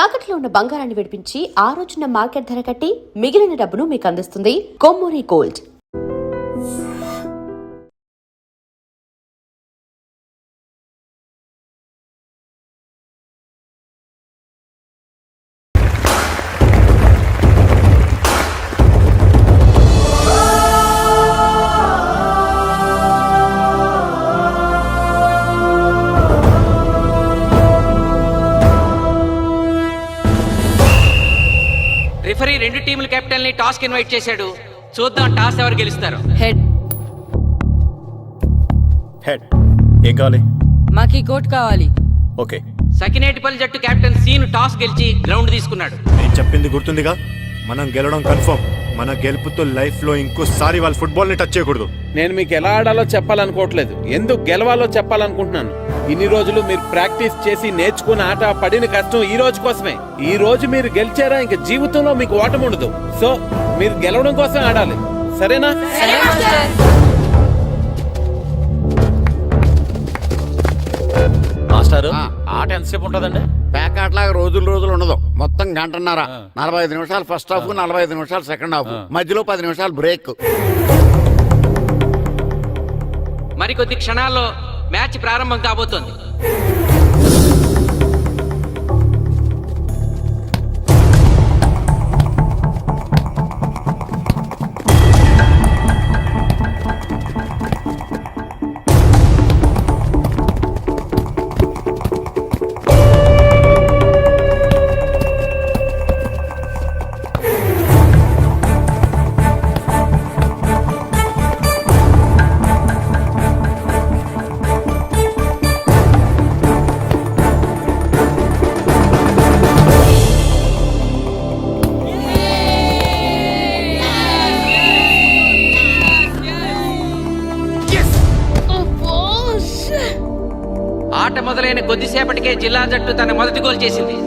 తాకట్లో ఉన్న బంగారాన్ని విడిపించి ఆ రోజున మార్కెట్ ధర కట్టి మిగిలిన డబ్బును మీకు అందిస్తుంది కొమ్మూరి గోల్డ్. రిఫరీ రెండు టీముల కెప్టెన్ ని టాస్ కి ఇన్వైట్ చేశాడు. చూద్దాం టాస్ ఎవరు గెలుస్తారు. హెడ్. హెడ్. ఏం కావాలి? మాకి కోట్ కావాలి. ఓకే. సకినేటిపల్లి జట్టు కెప్టెన్ సీను టాస్ గెలిచి గ్రౌండ్ తీసుకున్నాడు. నేను చెప్పింది గుర్తుందిగా, మనం గెలవడం కన్ఫర్మ్. మన గెలుపుతో లైఫ్ లో ఇంకోసారి వాళ్ళ ఫుట్బాల్ ని టచ్ చేయకూడదు. నేను మీకు ఎలా ఆడాలో చెప్పాలనుకోవట్లేదు, ఎందుకు గెలవాలో చెప్పాలనుకుంటున్నాను. ఇన్ని రోజులు మీరు ప్రాక్టీస్ చేసి నేర్చుకున్న ఆట పడిన కష్టం ఈ రోజు కోసమే. ఈ రోజు మీరు గెలిచారా ఇంక జీవితంలో మీకు ఓటమి ఉండదు. సో మీరు గెలవడం కోసం ఆడాలి, సరేనా? మాస్టారు, ఆట ఎంతసేపు ఉంటుందండి? పేకాట్లాగా రోజులు ఉండదు, మొత్తం గంటన్నర. 45 నిమిషాలు ఫస్ట్ హాఫ్, 45 నిమిషాలు సెకండ్ హాఫ్, మధ్యలో 10 నిమిషాలు బ్రేక్. మరికొద్ది క్షణాల్లో మ్యాచ్ ప్రారంభం కాబోతోంది. ఆట మొదలైన కొద్దిసేపటికే జిల్లా జట్టు తన మొదటి గోల్ చేసింది.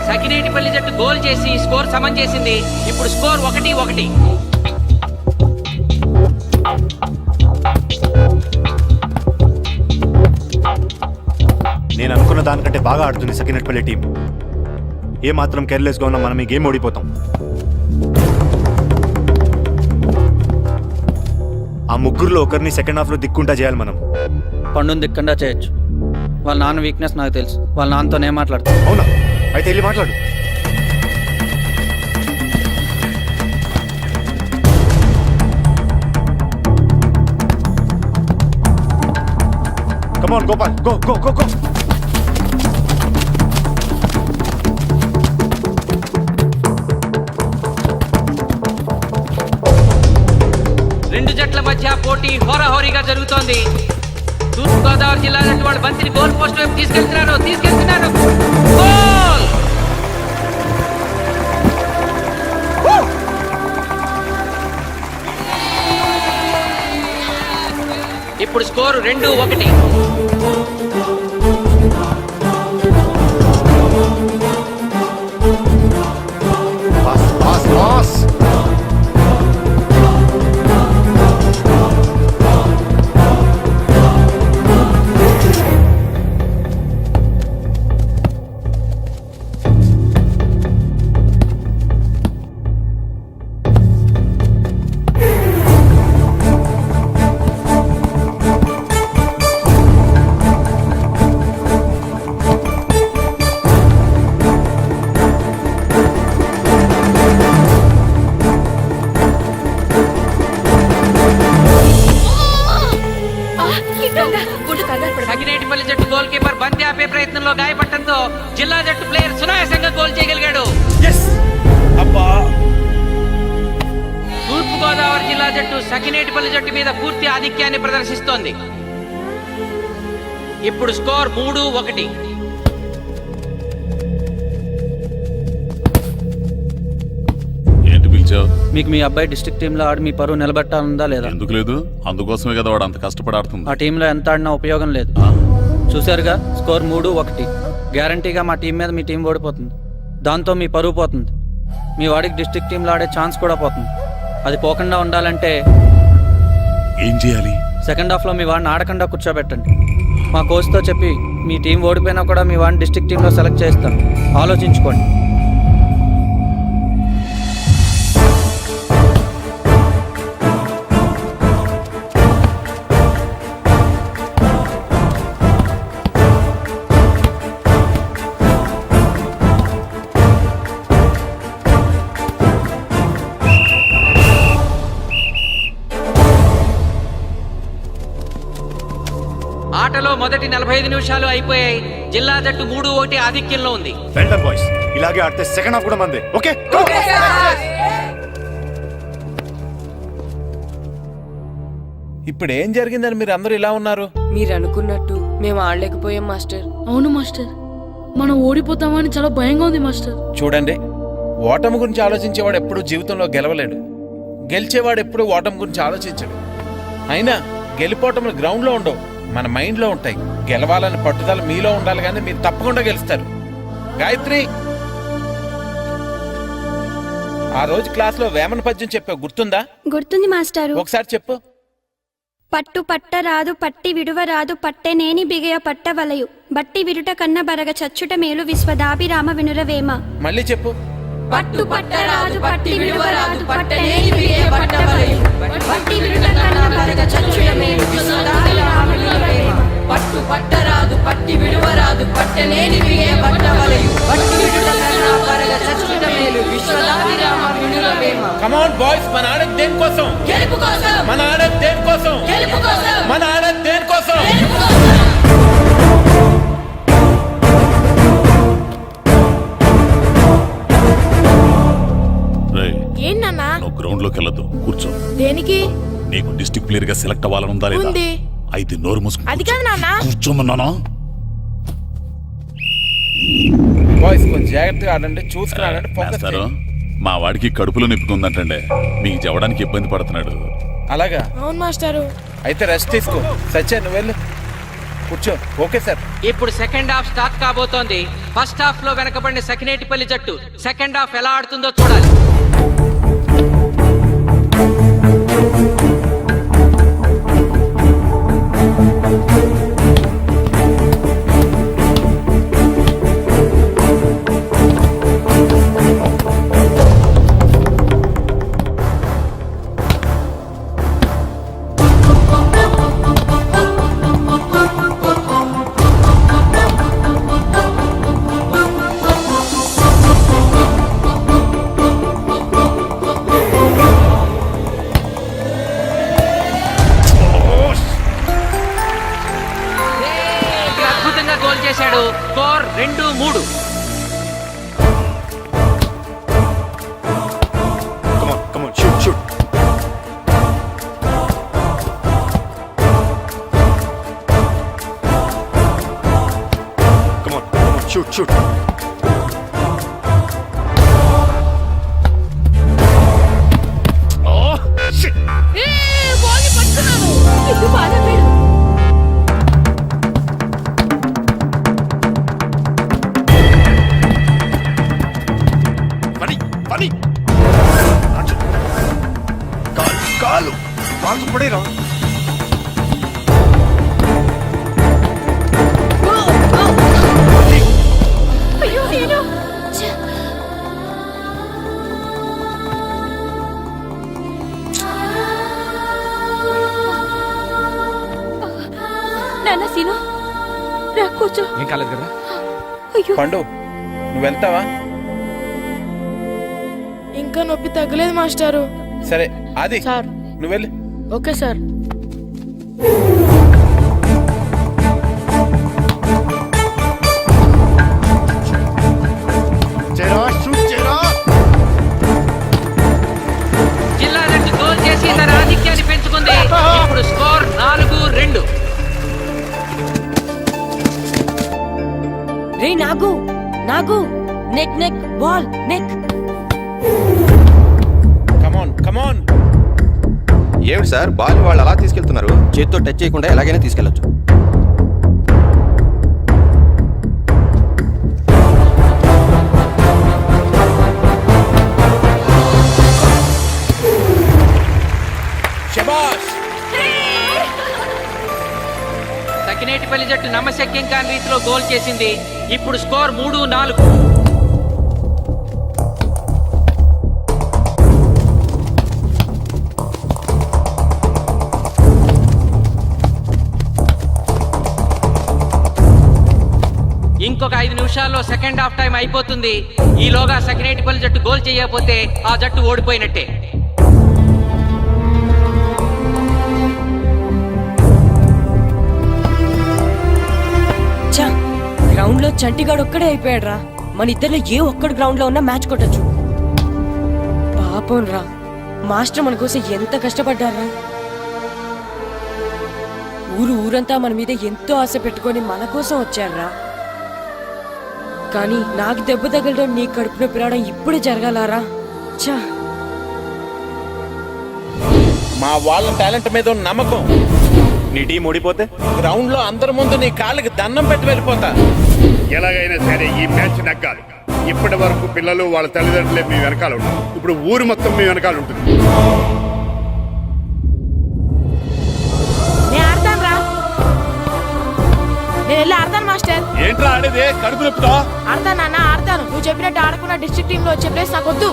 సకినేటిపల్లి జట్టు గోల్ చేసి స్కోర్ సమం చేసింది. ఇప్పుడు స్కోర్ 1-1. నేను అనుకున్న దానికంటే బాగా ఆడుతుంది సకినేటిపల్లి టీం. ఏ మాత్రం కేర్లెస్ గా ఉన్నా మనం ఈ గేమ్ ఓడిపోతాం. ఆ ముగ్గురులో ఒకరిని సెకండ్ హాఫ్ లో దిక్కుంటా చేయాలి మనం. పండుని దిక్కుండా చేయొచ్చు. వాళ్ళ నాన్న వీక్నెస్ నాకు తెలుసు. వాళ్ళ నాన్నతో నేను మాట్లాడతాను. అవునా? అయితే వెళ్ళి మాట్లాడు. Come on, Gopal. Go. రెండు జట్ల మధ్య పోటీ హోరాహోరీగా జరుగుతోంది. తూర్పుగోదావరి జిల్లా జట్టు వాళ్ళు బంతిని గోల్ పోస్ట్ వైపు తీసుకెళ్తున్నారు. గోల్! ఇప్పుడు స్కోరు 2-1. Pass. సకినేటిపల్లి జట్టు గోల్ కీపర్ బంతి ఆపే ప్రయత్నంలో గాయపడటంతో జిల్లా జట్టు ప్లేయర్ సునాయాసంగా గోల్ చేయగలిగాడు. అబ్బా జట్టు సకినేటిపల్లి జట్టు మీద పూర్తి ఆధిక్యాన్ని ప్రదర్శిస్తోంది. ఇప్పుడు స్కోర్ 3-1. ఏంటి పిలిచావు? మీకు మీ అబ్బాయి డిస్ట్రిక్ట్ టీంలో ఆడి మీ పరువు నిలబెట్టాలందా లేదా? ఎందుకు లేదు? అందుకోసమే కదా వాడు అంత కష్టపడి ఆడుతుంది. ఆ టీంలో ఎంత ఆడినా ఉపయోగం లేదు. చూశారుగా, స్కోర్ 3-1. గ్యారంటీగా మా టీం మీద మీ టీం ఓడిపోతుంది. దాంతో మీ పరువు పోతుంది. మీ వాడికి డిస్ట్రిక్ట్ టీంలో ఆడే ఛాన్స్ కూడా పోతుంది. అది పోకుండా ఉండాలంటే ఏం చేయాలి? సెకండ్ హాఫ్లో మీ వాడిని ఆడకుండా కూర్చోబెట్టండి. మా కోచ్తో చెప్పి మీ టీం ఓడిపోయినా కూడా మీ వాడిని డిస్ట్రిక్ట్ టీంలో సెలెక్ట్ చేస్తాను. ఆలోచించుకోండి. ఆటలో మొదటి 45 నిమిషాలు అయిపోయాయి. జిల్లా జట్టు 3-1 ఆధిక్యంలో ఉంది. వెల్డన్ బాయ్స్, ఇలాగే ఆడితే సెకండ్ హాఫ్ కూడా మందే. ఓకే ఇప్పుడు ఏం జరిగిందని మీరు అందరూ ఇలా ఉన్నారు? మీరు అనుకున్నట్టు మేము ఆడలేకపోయాం మాస్టర్. అవును మాస్టర్, మనం ఓడిపోతామని చాలా భయంగా ఉంది మాస్టర్. చూడండి, ఓటమి గురించి ఆలోచించేవాడు ఎప్పుడు జీవితంలో గెలవలేడు. గెలిచేవాడు ఎప్పుడు ఓటమి గురించి ఆలోచించడు. అయినా గెలిపోవటంలో గ్రౌండ్లో ఉండవు, మన మైండ్లో ఉంటాయి. గెలవాలని పట్టుదల మీలో ఉండాలి, కానీ మీరు తప్పకుండా గెలుస్తారు. గాయత్రి, ఆ రోజు క్లాస్లో వేమన పద్యం చెప్పావు, గుర్తుందా? గుర్తుంది మాస్టారు. ఒకసారి చెప్పు. పట్టు పట్టరాదు పట్టి విడువరాదు పట్టెనేని బిగయ పట్టవలయు బట్టి విరుట కన్న బరగ చచ్చుట మేలు విశ్వదాభిరామ వినురవేమ. మళ్ళీ చెప్పు. పట్టు పట్టరాదు పట్టి విడువరాదు పట్టనేని బిగే పట్టవలయు బట్టి విరుట కన్న బరగ చచ్చుట మేలు విశ్వదాభిరామ వినురవేమ. పట్టు పట్టరాదు పట్టి విడువరాదు పట్టనేని బిగే పట్టవలయు బట్టి విరుట కన్న బరగ చచ్చుట మేలు విశ్వదాభిరామ వినురవేమ. కమ్ ఆన్ బాయ్స్, మన ఆడేది దేనికోసం? గెలుపు కోసం. మన ఆడేది దేనికోసం? గెలుపు కోసం. మన ఆడేది దేనికోసం? గెలుపు కోసం. ఏంటన్నా? నువ్వు గ్రౌండ్ లోకి వెళ్ళదు, కూర్చో. దేనికి? నీకు డిస్ట్రిక్ట్ ప్లేయర్ గా సెలెక్ట్ అవ్వాలనుందా లేదా? ఉంది. అయితే నోరు మూసుకుని అది కాదు నాన్న. కూర్చోమన్నానా? బాయ్స్ కొంచెం జాగ్రత్తగా ఆడండి, చూసుకుని ఆడండి, ఫోకస్ మాస్టారు, చేయండి. మా వాడికి కడుపులో నొప్పికుందంటండి, మీకు చెప్పడానికి ఇబ్బంది పడుతున్నాడు. అలాగా? అవును మాస్టారు. అయితే రెస్ట్ తీసుకో. సత్య, నువ్వు వెళ్ళు, కూర్చో. Okay sir. ఇప్పుడు సెకండ్ హాఫ్ స్టార్ట్ కాబోతోంది. ఫస్ట్ హాఫ్ లో వెనకబడిన సకినేటిపల్లి జట్టు సెకండ్ హాఫ్ ఎలా ఆడుతుందో చూడాలి. అద్భుతంగా గోల్ చేశాడు. Score 2-3. Come on, shoot. Come on, shoot. Oh, shit. బాల్ని పట్టుకున్నాను. ఇది బాగా వేడు. Funny. కాలు పడేరా. అయ్యో నేను. నాన్న సీను, రా కూర్చో. ఏం కాలేదు కదా? అయ్యో, పండు, నువ్వు వెళ్తావా? ఇంకా నొప్పి తగ్గలేదు మాస్టారు. సరే, అది సార్. నువ్వు వెళ్ళు. Okay sir. షూట్ చేయరా. జిల్లా జట్టు గోల్ చేసి తన ఆధిక్యాన్ని రే నాగు నాగు నెక్ నెక్ బాల్ నెక్. కమాన్ కమాన్. ఏమిటి సార్ బాల్ వాళ్ళు అలా తీసుకెళ్తున్నారు? చేతితో టచ్ చేయకుండా ఎలాగైనా తీసుకెళ్లొచ్చు. శబాష్. సకినేటిపల్లి జట్టు నమ్మశక్యం కాని రీతిలో గోల్ చేసింది. ఇప్పుడు స్కోర్ 3-4. ఇంకొక 5 నిమిషాల్లో సెకండ్ హాఫ్ టైం అయిపోతుంది. ఈలోగా సకినేటిపల్లి జట్టు గోల్ చేయకపోతే ఆ జట్టు ఓడిపోయినట్టే. గ్రౌండ్ లో చంటిగాడు ఒక్కడే అయిపోయాడు రా. మన ఇద్దరిలో ఏ ఒక్కడు గ్రౌండ్ లో ఉన్నా మ్యాచ్ కొట్టచ్చు. పాపం రా, మాస్టర్ మన కోసం ఎంత కష్టపడ్డారా. ఊరంతా మన మీద ఎంతో ఆశ పెట్టుకొని మన కోసం వచ్చారా. కానీ నాకు దెబ్బ తగలడం, నీ కడుపు నొప్పి రావడం ఇప్పుడే జరగాలారా. చా, మా వాళ్ళ టాలెంట్ మీద ఉన్న నమ్మకం. నీ టీం ఓడిపోతే గ్రౌండ్ లో అందరి ముందు నీ కాళ్ళకి దండం పెట్టి వెళ్ళిపోతా. ఎలాగైనా సరే ఈ మ్యాచ్ నగ్గాలి. ఇప్పటి వరకు పిల్లలు వాళ్ళ తల్లిదండ్రులే మీ వెనకాల ఉంటారు. ఇప్పుడు ఊరు మొత్తం మీ వెనకాల ఉంటుంది. నేను వెళ్ళి ఆడతాను మాస్టర్. ఏంట్రా ఆడేది? కడుపు నొప్పుతో ఆడతాను నాన్న, ఆడతాను. నువ్వు చెప్పినట్టు ఆడకుండా డిస్ట్రిక్ట్ టీమ్ లో వచ్చే ప్లేస్ నాకు వద్దు.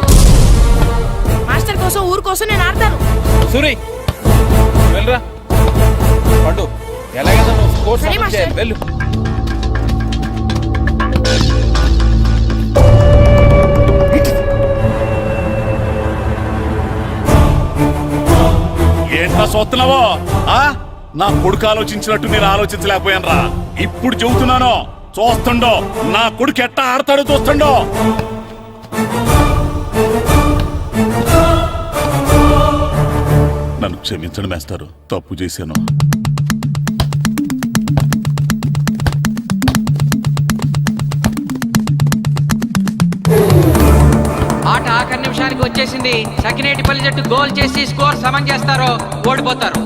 మాస్టర్ కోసం, ఊరు కోసం నేను ఆడతాను. సూరి వెళ్ళరా. పండు ఎలాగైనా నువ్వు స్కోర్ సరే సాధించే. మాస్టర్. వెళ్ళు. ఏంట్రా చూస్తున్నావో? నా కొడుకు ఆలోచించినట్టు నేను ఆలోచించలేకపోయాను రా. ఇప్పుడు చెబుతున్నాను, చూస్తుండో నా కొడుకు ఎట్టా ఆడతాడో చూస్తుండో. నన్ను క్షమించండి మేస్తారు, తప్పు చేశాను. ఆట ఆఖరి నిమిషానికి వచ్చేసింది. సకినేటిపల్లి జట్టు గోల్ చేసి స్కోర్ సమం చేస్తారో ఓడిపోతారు.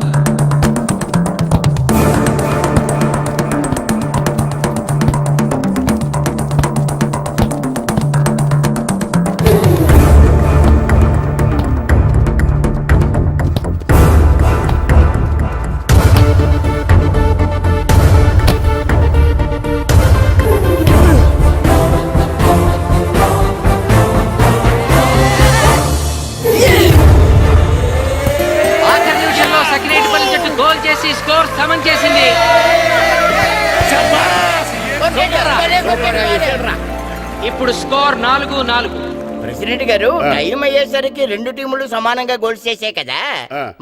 స్కోర్ సమం చేసింది. ఇప్పుడు స్కోర్ 4-4. ప్రెసిడెంట్ గారు, టైం అయ్యేసరికి రెండు టీములు సమానంగా గోల్స్ చేసే కదా,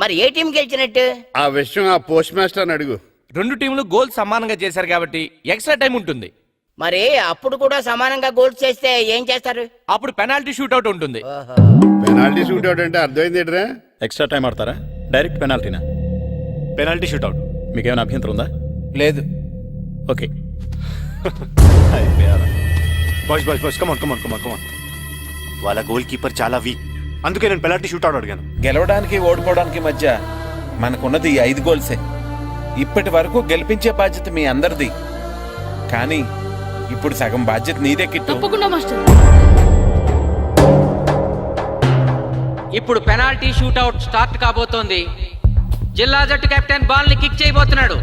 మరి ఏ టీం గెలిచినట్టు? ఆ విషయం ఆ పోస్ట్ మాస్టర్ అడుగు. రెండు టీంలు గోల్ సమానంగా చేశారు కాబట్టి ఎక్స్ట్రా టైం ఉంటుంది. మరి అప్పుడు కూడా సమానంగా గోల్స్ చేస్తే ఏం చేస్తారు? అప్పుడు పెనాల్టీ షూట్అవుట్ ఉంటుంది. పెనాల్టీ షూట్అవుట్ అంటే అర్థమైంది ఏంట్రా? ఎక్స్ట్రా టైం ఆడతారా? డైరెక్ట్ పెనాల్టీనా? Penalty shootout. మీకేమైనా అభ్యంతరం ఉందా? లేదు. ఓకే. Boys come on. వాళ్ళ గోల్ కీపర్ చాలా వీక్, అందుకే నేను పెనాల్టీ షూట్అవుట్ అడిగాను. గెలవడానికి ఓడిపోవడానికి మధ్య మనకున్నది 5 గోల్సే. ఇప్పటి వరకు గెలిపించే బాధ్యత మీ అందరిది, కానీ ఇప్పుడు సగం బాధ్యత నీదే కిట్టు. తప్పకుండా మాస్టర్. ఇప్పుడు పెనాల్టీ షూట్అవుట్ స్టార్ట్ కాబోతోంది. జిల్లా జట్టు కెప్టెన్ బాల్ ని కిక్ చేయబోతున్నాడు.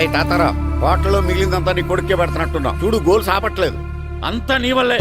ఏయ్ తాతారా, హోటల్లో మిగిలిందంతా నీ కొడుకే పెడుతున్నట్టున్నావు. చూడు గోల్స్ ఆపట్లేదు. అంతా నీ వల్లే.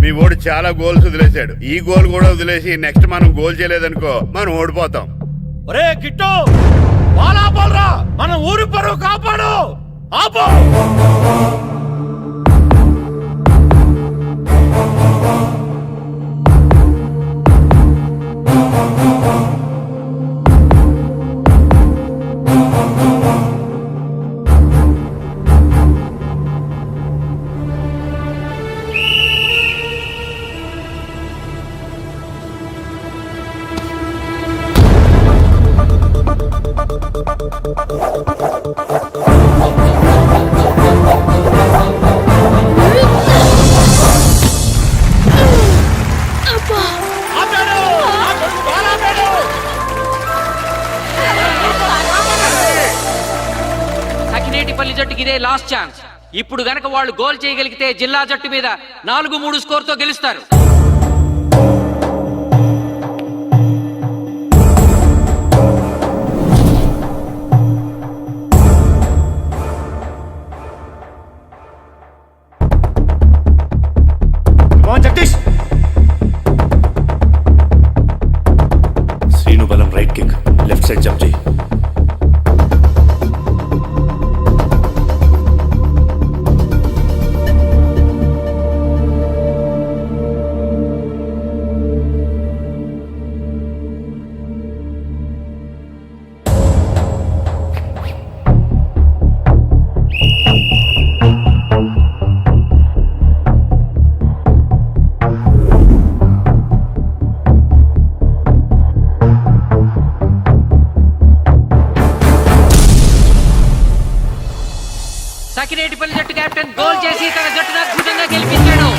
మీ ఓడి చాలా గోల్స్ వదిలేశాడు. ఈ గోల్ కూడా వదిలేసి నెక్స్ట్ మనం గోల్ చేయలేదనుకో మనం ఓడిపోతాం. ఒరే కిట్టు, బాల్ ఆపాలరా, మన ఊరి పరువు కాపాడు. ఆపో. సకినేటిపల్లి జట్టుకి ఇదే లాస్ట్ ఛాన్స్. ఇప్పుడు గనక వాళ్ళు గోల్ చేయగలిగితే జిల్లా జట్టు మీద 4-3 స్కోర్ తో గెలుస్తారు. జగదీష్, శ్రీను బలం right kick, left side jump చేయి. సకినేటిపల్లి జట్టు కెప్టెన్ గోల్ చేసి తన జట్టును అద్భుతంగా గెలిపించాడు.